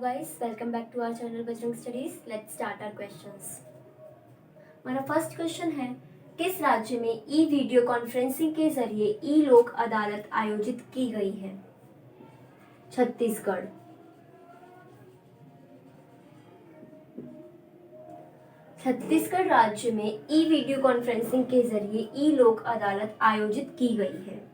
guys, welcome back to our channel Bajrang Studies. Let's start our questions. हमारा first question है, किस राज्य में ई वीडियो कॉन्फ्रेंसिंग के जरिए ई लोक अदालत आयोजित की गई है? छत्तीसगढ़। छत्तीसगढ़ राज्य में ई वीडियो कॉन्फ्रेंसिंग के जरिए ई लोक अदालत आयोजित की गई है।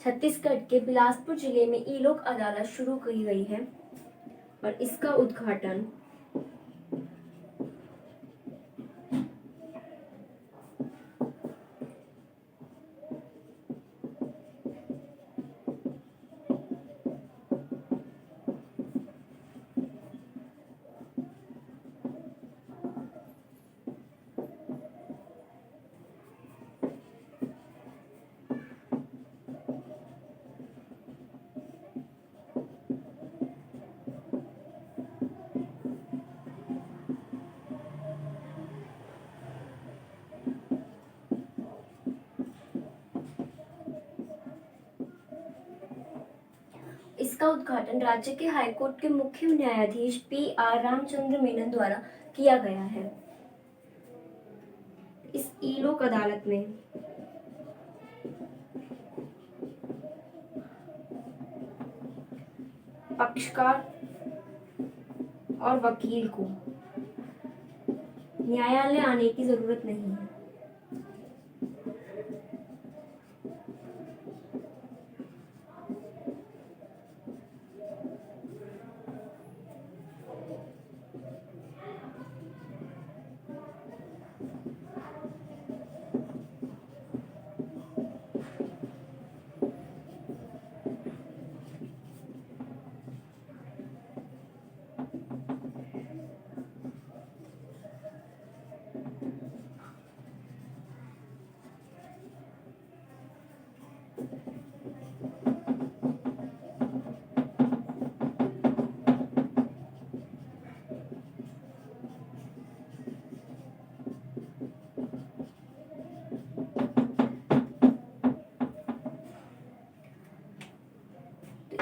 छत्तीसगढ़ के बिलासपुर जिले में ई लोक अदालत शुरू की गई है और इसका उद्घाटन इसका उद्घाटन राज्य के हाईकोर्ट के मुख्य न्यायाधीश पी.आर. रामचंद्र मेनन द्वारा किया गया है। इस ई लोक अदालत में पक्षकार और वकील को न्यायालय आने की जरूरत नहीं है।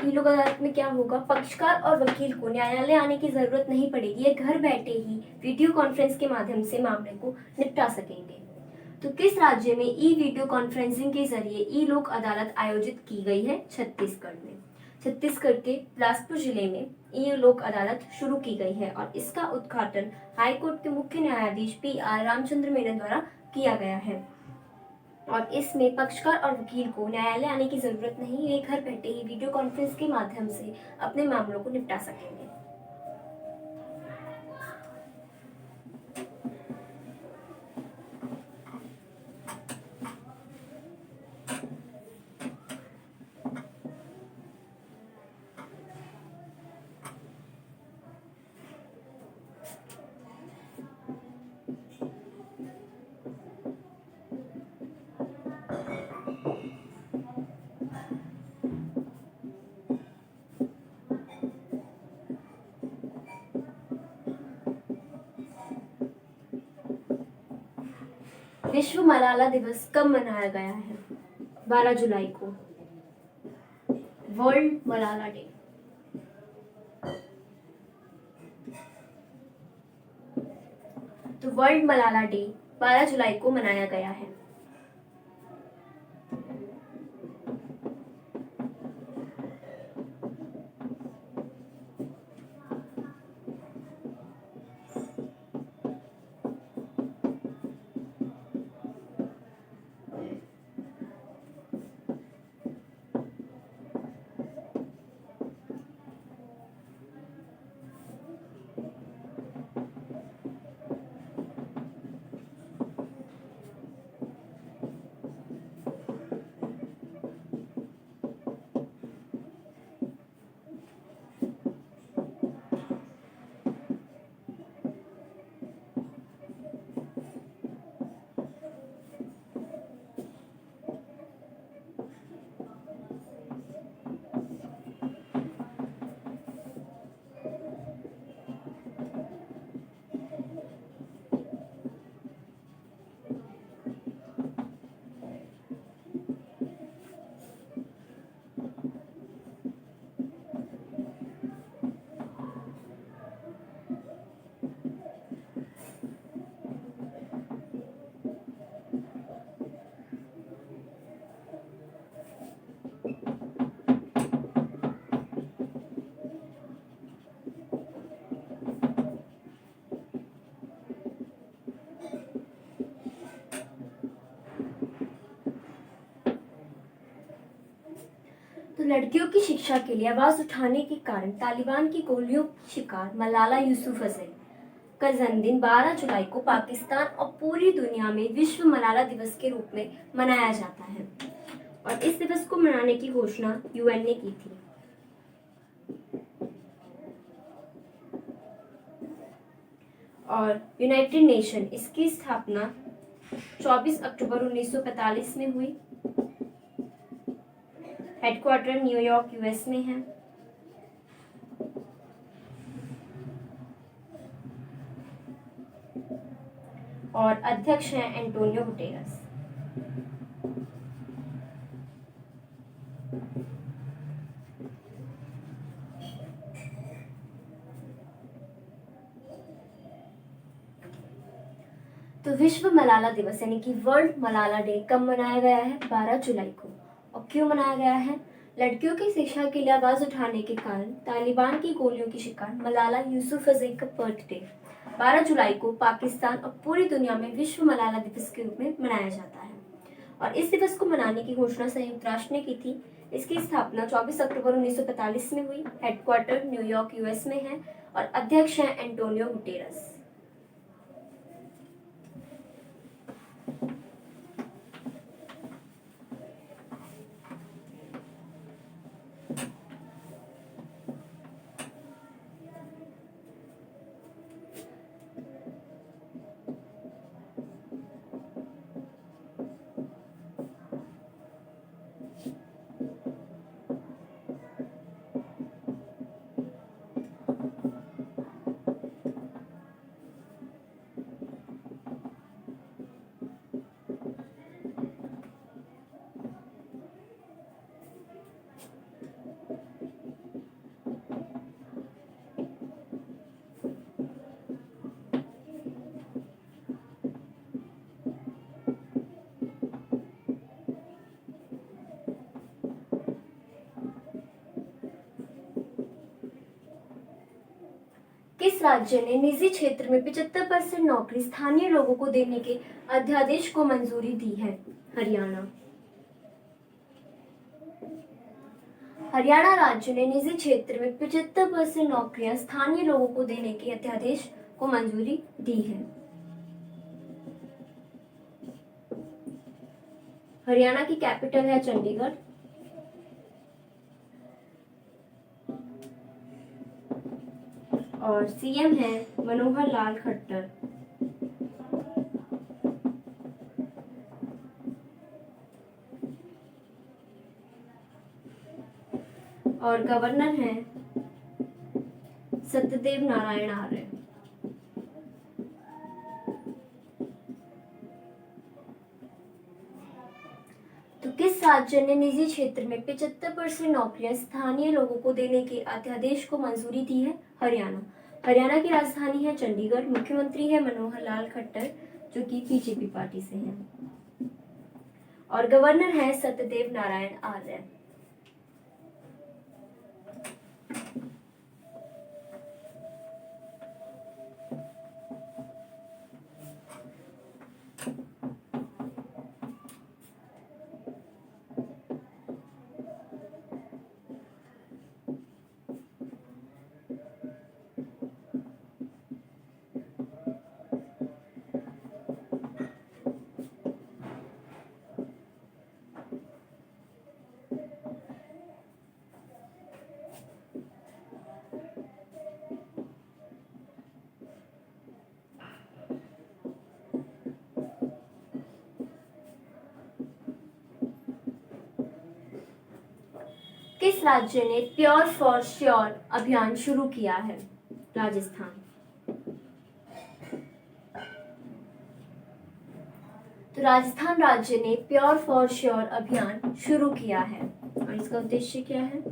ई लोक अदालत में क्या होगा? पक्षकार और वकील को न्यायालय आने की जरूरत नहीं पड़ेगी। ये घर बैठे ही वीडियो कॉन्फ्रेंस के माध्यम से मामले को निपटा सकेंगे। तो किस राज्य में ई वीडियो कॉन्फ्रेंसिंग के जरिए ई लोक अदालत आयोजित की गई है? छत्तीसगढ़ में। छत्तीसगढ़ के बिलासपुर जिले में ई लोक अदालत शुरू की गई है और इसका उद्घाटन हाईकोर्ट के मुख्य न्यायाधीश पी.आर. रामचंद्र मेनन द्वारा किया गया है और इसमें पक्षकार और वकील को न्यायालय आने की जरूरत नहीं, ये घर बैठे ही वीडियो कॉन्फ्रेंस के माध्यम से अपने मामलों को निपटा सकेंगे। विश्व मलाला दिवस कब मनाया गया है? 12 जुलाई को, वर्ल्ड मलाला डे। तो वर्ल्ड मलाला डे 12 जुलाई को मनाया गया है। तो लड़कियों की शिक्षा के लिए आवाज उठाने के कारण तालिबान की गोलियों की शिकार मलाला यूसुफजई का जन्मदिन 12 जुलाई को पाकिस्तान और पूरी दुनिया में विश्व मलाला दिवस के रूप में मनाया जाता है और इस दिवस को मनाने की घोषणा यूएन ने की थी। और यूनाइटेड नेशन इसकी स्थापना 24 अक्टूबर 1945 में हुई। हेडक्वार्टर न्यूयॉर्क यूएस में है। और अध्यक्ष हैं एंटोनियो गुटेरस। तो विश्व मलाला दिवस यानी कि वर्ल्ड मलाला डे कब मनाया गया है? 12 जुलाई को। और क्यों मनाया गया है? लड़कियों की शिक्षा के लिए आवाज उठाने के कारण तालिबान की गोलियों की शिकार मलाला यूसुफजई का बर्थडे 12 जुलाई को पाकिस्तान और पूरी दुनिया में विश्व मलाला दिवस के रूप में मनाया जाता है। और इस दिवस को मनाने की घोषणा संयुक्त राष्ट्र ने की थी। इसकी स्थापना 24 अक्टूबर 1945 में हुई। हेडक्वार्टर न्यूयॉर्क यूएस में है और अध्यक्ष हैं एंटोनियो गुटेरस। किस राज्य ने निजी क्षेत्र में 75% नौकरी स्थानीय लोगों को देने के अध्यादेश को मंजूरी दी है? हरियाणा। हरियाणा राज्य ने निजी क्षेत्र में 75% नौकरियां स्थानीय लोगों को देने के अध्यादेश को मंजूरी दी है। हरियाणा की कैपिटल है चंडीगढ़। और सीएम है मनोहर लाल खट्टर। और गवर्नर हैं सत्यदेव नारायण आर्य। तो किस राज्य ने निजी क्षेत्र में 75% नौकरियां स्थानीय लोगों को देने के अध्यादेश को मंजूरी दी है? हरियाणा। हरियाणा की राजधानी है चंडीगढ़। मुख्यमंत्री है मनोहर लाल खट्टर जो कि बीजेपी पार्टी से हैं। और गवर्नर है सत्यदेव नारायण आर्य। किस राज्य ने प्योर फॉर श्योर अभियान शुरू किया है? राजस्थान। तो राजस्थान राज्य ने प्योर फॉर श्योर अभियान शुरू किया है और इसका उद्देश्य क्या है?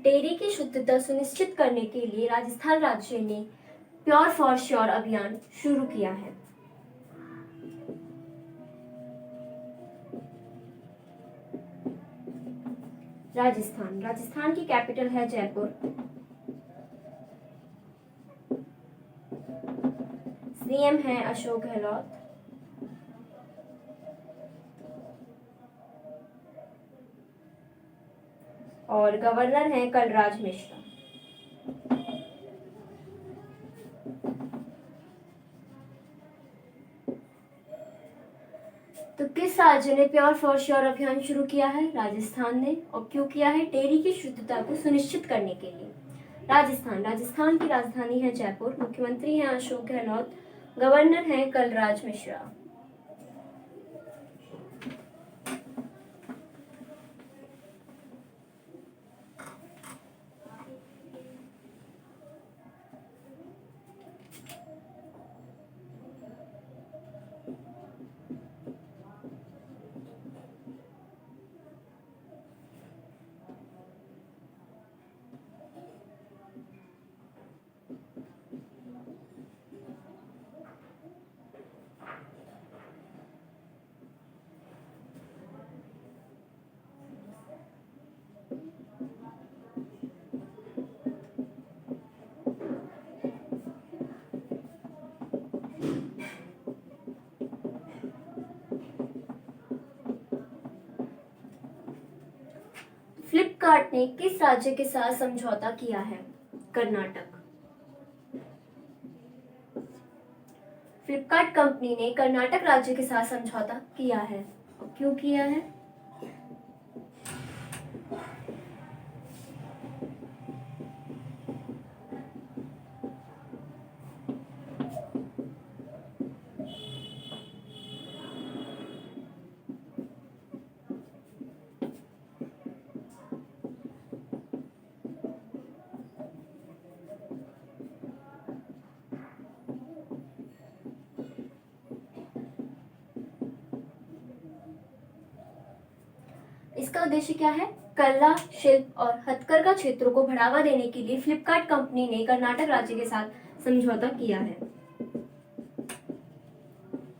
डेयरी की शुद्धता सुनिश्चित करने के लिए राजस्थान राज्य ने प्योर फॉर श्योर अभियान शुरू किया है। राजस्थान की कैपिटल है जयपुर। सीएम है अशोक गहलोत। और गवर्नर हैं कलराज मिश्रा। तो किस राज्य ने प्योर फॉर श्योर अभियान शुरू किया है? राजस्थान ने। और क्यों किया है? डेयरी की शुद्धता को सुनिश्चित करने के लिए। राजस्थान की राजधानी है जयपुर। मुख्यमंत्री हैं अशोक गहलोत। गवर्नर हैं कलराज मिश्रा। फ्लिपकार्ट ने किस राज्य के साथ समझौता किया है? कर्नाटक। फ्लिपकार्ट कंपनी ने कर्नाटक राज्य के साथ समझौता किया है। और क्यों किया है? इसका उद्देश्य क्या है? कला, शिल्प और हथकरघा क्षेत्रों को बढ़ावा देने के लिए फ्लिपकार्ट कंपनी ने कर्नाटक राज्य के साथ समझौता किया है।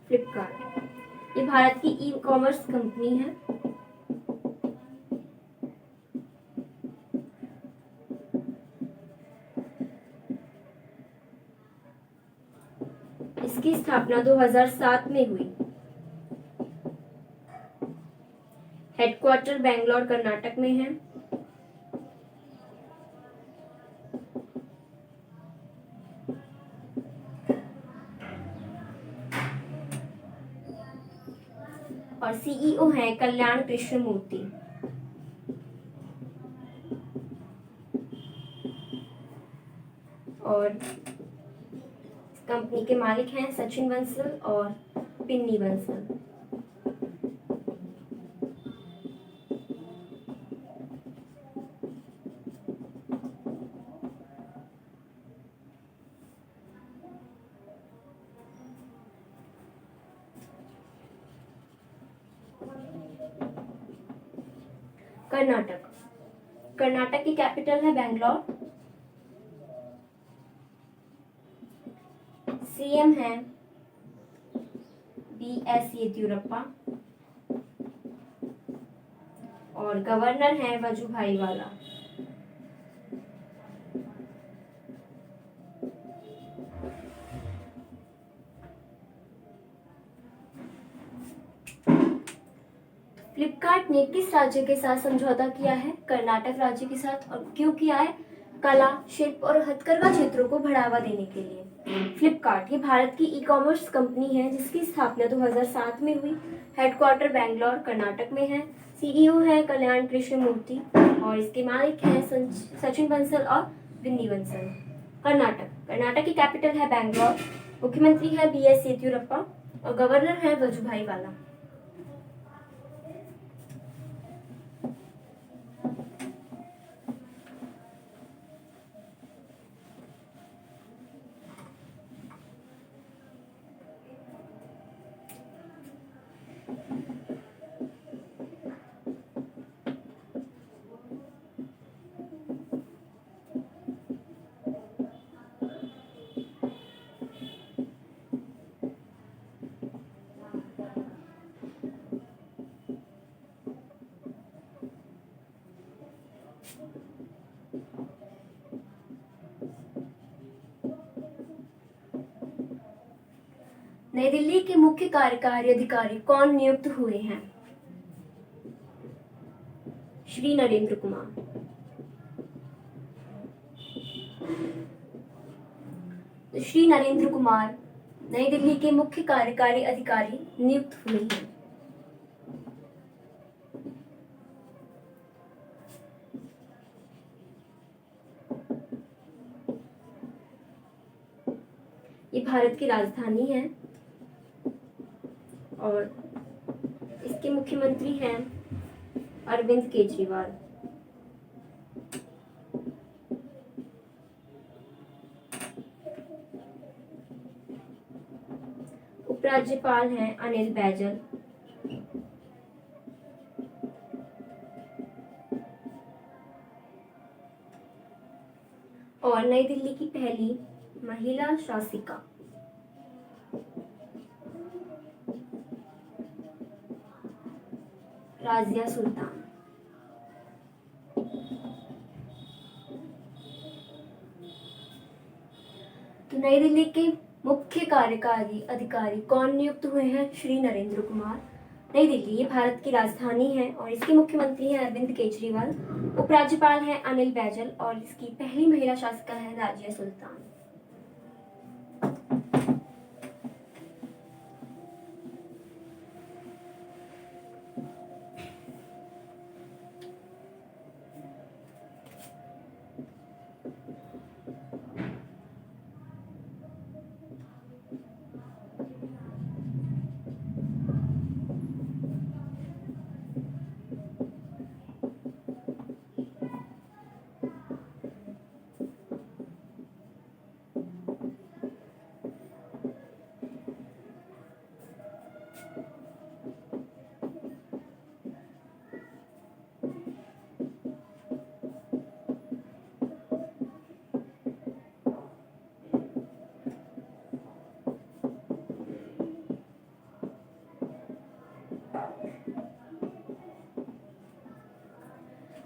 फ्लिपकार्ट ये भारत की ई कॉमर्स कंपनी है। इसकी स्थापना 2007 में हुई। हेडक्वार्टर बेंगलोर कर्नाटक में है। और सीईओ हैं कल्याण कृष्णमूर्ति। और कंपनी के मालिक हैं सचिन बंसल और पिन्नी बंसल। कर्नाटक की कैपिटल है बेंगलोर। सीएम है बीएस येदियुरप्पा। और गवर्नर है वजुभाई वाला। फ्लिपकार्ट ने किस राज्य के साथ समझौता किया है? कर्नाटक राज्य के साथ। और क्यों किया है? कला, शिल्प और हथकरघा क्षेत्रों को बढ़ावा देने के लिए। फ्लिपकार्ट ये भारत की ई कॉमर्स कंपनी है जिसकी स्थापना 2007 में हुई। हेडक्वार्टर बेंगलोर कर्नाटक में है। सीईओ है कल्याण कृष्णमूर्ति और इसके मालिक हैं सचिन बंसल और बिन्नी बंसल। कर्नाटक की कैपिटल है बेंगलोर। मुख्यमंत्री है बीएस येदियुरप्पा और गवर्नर है वजुभाई वाला। नई दिल्ली के मुख्य कार्यकारी अधिकारी कौन नियुक्त हुए हैं? श्री नरेंद्र कुमार। श्री नरेंद्र कुमार नई दिल्ली के मुख्य कार्यकारी अधिकारी नियुक्त हुए हैं। ये भारत की राजधानी है और इसके मुख्यमंत्री हैं अरविंद केजरीवाल। उपराज्यपाल हैं अनिल बैजल। और नई दिल्ली की पहली महिला शासिका राजिया सुल्तान। तो नई दिल्ली के मुख्य कार्यकारी अधिकारी कौन नियुक्त हुए हैं? श्री नरेंद्र कुमार। नई दिल्ली ये भारत की राजधानी है और इसके मुख्यमंत्री हैं अरविंद केजरीवाल। उपराज्यपाल हैं अनिल बैजल और इसकी पहली महिला शासिका है राजिया सुल्तान।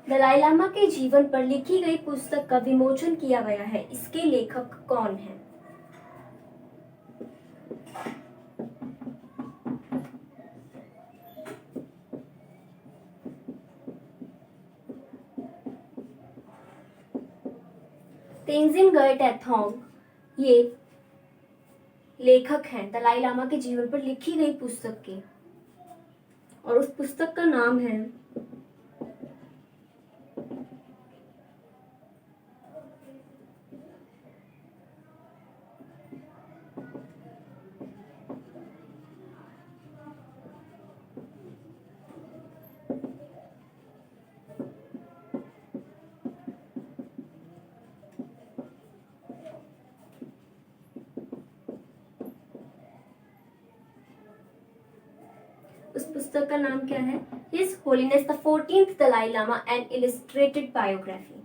दलाई लामा के जीवन पर लिखी गई पुस्तक का विमोचन किया गया है, इसके लेखक कौन हैं? तेंजिन गर्गे टैथोंग ये लेखक हैं दलाई लामा के जीवन पर लिखी गई पुस्तक के, और उस पुस्तक का नाम है उस पुस्तक का नाम क्या है? His holiness the 14th Dalai Lama an illustrated biography.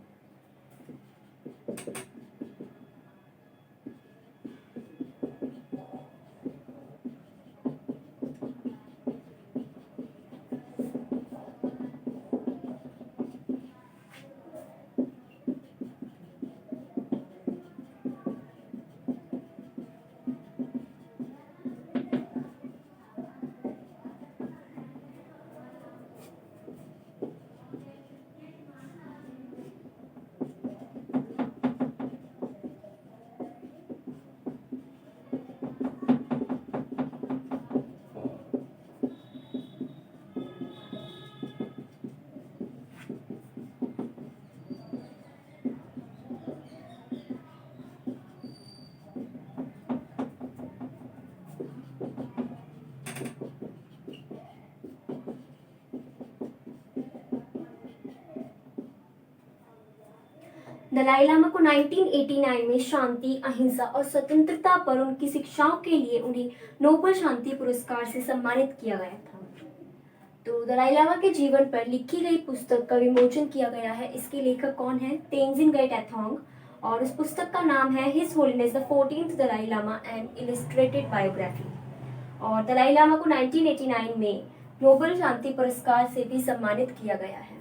Dalai Lama को 1989 में शांति, अहिंसा और स्वतंत्रता पर उनकी शिक्षाओं के लिए उन्हें नोबेल शांति पुरस्कार से सम्मानित किया गया था। तो दलाई लामा के जीवन पर लिखी गई पुस्तक का विमोचन किया गया है, इसके लेखक कौन है? तेंजिन गर्गे टैथोंग, और उस पुस्तक का नाम है his holiness the 14th Dalai Lama an illustrated biography. और दलाई लामा को 1989 में नोबेल शांति पुरस्कार से भी सम्मानित किया गया है।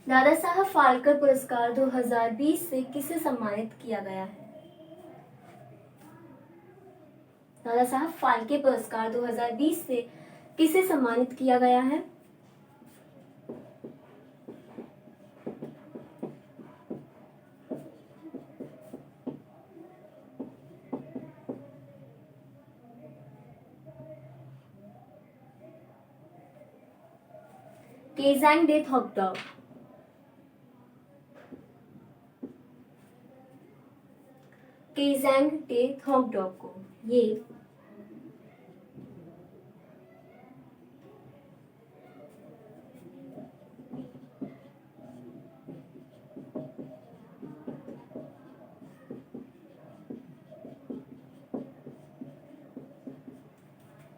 दादा साहब फाल्के पुरस्कार 2020 से किसे सम्मानित किया गया है? दादा साहब फाल्के पुरस्कार 2020 से किसे सम्मानित किया गया है? केजांग डे थोकडॉक। केजांग डे थोकडॉक को ये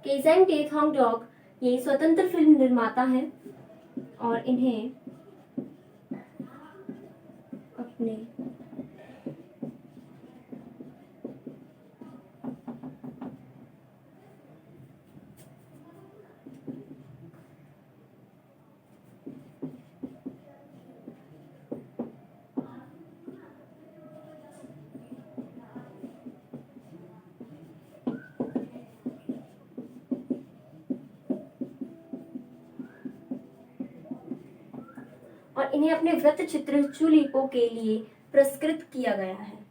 केजांग डे थोकडॉक ये स्वतंत्र फिल्म निर्माता हैं और इन्हें अपने वृत्त चित्र चुलीपो के लिए पुरस्कृत किया गया है।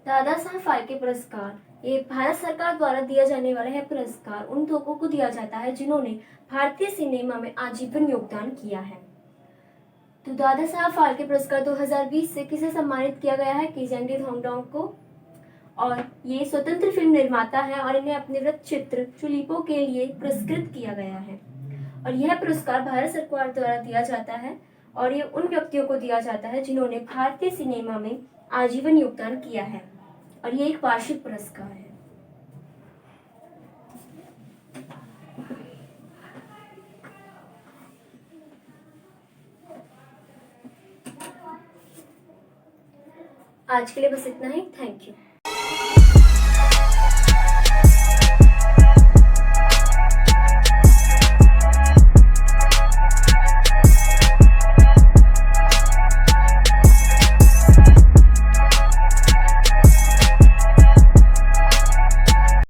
दादा साहब फाल्के पुरस्कार ये भारत सरकार द्वारा दिया जाने वाला है पुरस्कार उन लोगों को दिया जाता है जिन्होंने भारतीय सिनेमा में आजीवन योगदान किया है। तो दादा साहब फाल्के पुरस्कार 2020 से किसे सम्मानित किया गया है? केजांग डे थोकडॉक को। और ये स्वतंत्र फिल्म निर्माता है और इन्हें अपने वृत्त चित्र चुलीपो के लिए पुरस्कृत किया गया है। और यह पुरस्कार भारत सरकार द्वारा दिया जाता है और ये उन व्यक्तियों को दिया जाता है जिन्होंने भारतीय सिनेमा में आजीवन योगदान किया है और ये एक वार्षिक पुरस्कार है। आज के लिए बस इतना ही। Thank you.